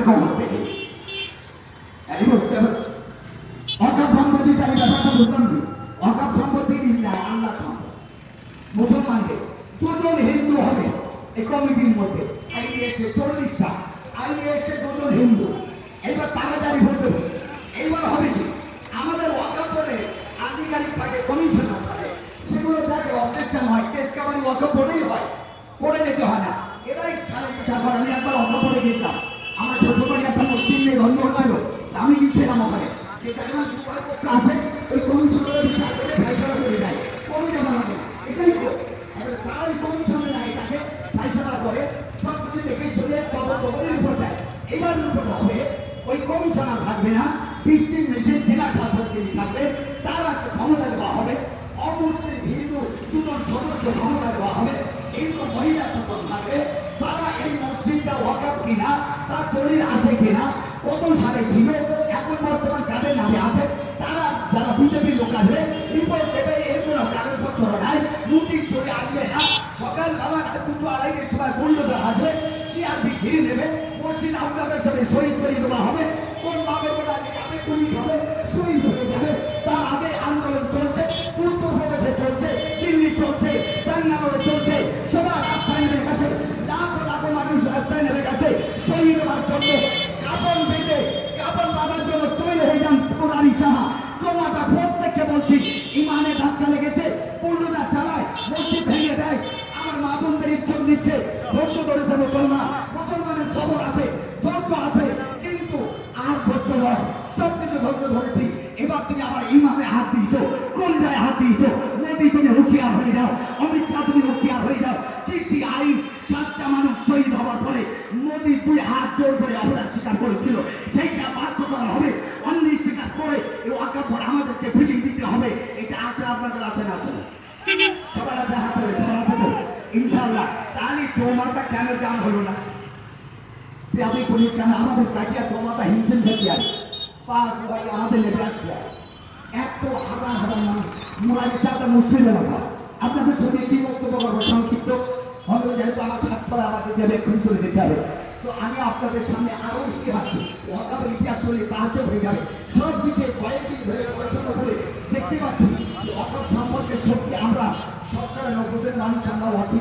কবর থেকে অকাপ সম্পত্তি চাই ব্যাপারটা বুঝলাম কি অকাপ সম্পত্তি আল্লাহ সম্পদ মুসলমানদের দুজন হিন্দু হবে এই কমিটির মধ্যে আইনি এসছে 40টা আইনি এসছে দুজন হিন্দু এবার তাড়াতাড়ি হতে হবে এইবার হবে কি আমাদের ওয়াকফ বোর্ডে আধিকারিক থাকে কমিশনার থাকে সেগুলো যাকে অবজেকশন হয় কেস কাবারি ওয়াকফ বোর্ডেই হয় করে যেতে হয় না এরাই সারা বিচার করে আমি একবার ওয়াকফ বোর্ডে গেছিলাম আমার শ্বশুরবাড়ি একটা মুসলিম মেয়ে ধর্ম ছিল আমি গিয়েছিলাম ওখানে যেটা আছে ওই কমিশনারের বিচার করে ফাইসলা করে দেয় কমে যাবে না এটাই তো তারাই কমিশনে নাই তাকে ফাইসলা করে সব কিছু দেখে শুনে খবরের উপর দেয় এবার উপর হবে ওই কমিশনার থাকবে না ডিস্ট্রিক্ট ম্যাজিস্ট্রেট জেলা শাসক যিনি থাকবে তারা ক্ষমতা দেওয়া হবে অমুসলিম হিন্দু দুজন সদস্য ক্ষমতা দেওয়া হবে হিন্দু মহিলা দুজন থাকবে তারা এই মসজিদটা ওয়াকফ কিনা তার দলিল আছে কিনা কত সালে ছিল এখন বর্তমান যাদের নামে আছে তারা যারা বিজেপির লোক আসবে রিপোর্ট দেবে এর কোনো কাগজপত্র নাই নোটিশ চলে আসবে না সকালবেলা 2:30 সময় বুলডোজার আসবে সিআরপি ঘিরে নেবে মসজিদ আপনাদের সাথে শহীদ করে দেওয়া হবে কোন ভাবে বলা যাবে পুলিশ হবে শহীদ হয়ে যাবে তার আগে আন্দোলন চলছে উত্তরপ্রদেশে চলছে দিল্লি চলছে বেঙ্গালোরে চলছে সবার রাস্তায় নেমে গেছে লাখো লাখো মানুষ রাস্তায় নেমে গেছে শহীদ হওয়ার জন্য কাপড় বেঁধে কাপড় বাঁধার জন্য তৈরি হয়ে যান পুরানি সাহা জমাটা প্রত্যেককে বলছি ইমানে ধাক্কা লেগেছে পূর্ণতা চালায় মসজিদ ভেঙে দেয় আমার মা বোনদের ইজ্জত দিচ্ছে ধৈর্য ধরেছে মুসলমানের খবর আছে ধৈর্য আছে কিন্তু আর ধৈর্য নয় সবকিছু ধৈর্য ধরেছি এবার তুমি আবার ইমামে হাত দিয়েছো কোন জায়গায় হাত দিয়েছো মোদী তুমি হুঁশিয়ার হয়ে যাও অমিত শাহ তুমি হুঁশিয়ার হয়ে যাও সিসিআই 7টা মানুষ শহীদ হওয়ার পরে মোদী 2 হাত জোর করে অপরাধ স্বীকার করেছিল সেইটা বাধ্য করা হবে অন্যায় স্বীকার করে এই ওয়াকফ বোর্ড আমাদেরকে ফিরিয়ে দিতে হবে এটা আশা আপনাদের আছে না আছে সবার আছে হাত ধরে সবার আছে তো ইনশাআল্লাহ তাহলে তোমাটা কেন জান হলো না আপনি পুলিশ কেন আমাদের কাটিয়া তোমাটা হিংসেন থেকে আছে আমাদের লেগে আসছে এত হাজার হাজার মানুষ মোরাইশাটা মুসলিম এলাকা আপনাদের সঙ্গে কি বক্তব্য করবো সংক্ষিপ্ত হয়তো যেহেতু আমার স্বার্থে আমাকে যে ব্যক্তি করে দিতে হবে তো আমি আপনাদের সামনে আরো ইতিহাস ওয়াকফের ইতিহাস বলে সাহায্য হয়ে যাবে সব দিকে কয়েকদিন ধরে পড়াশোনা করে দেখতে পাচ্ছি ওয়াকফ সম্পর্কে সত্যি আমরা সরকারের 90% মানুষ আমরা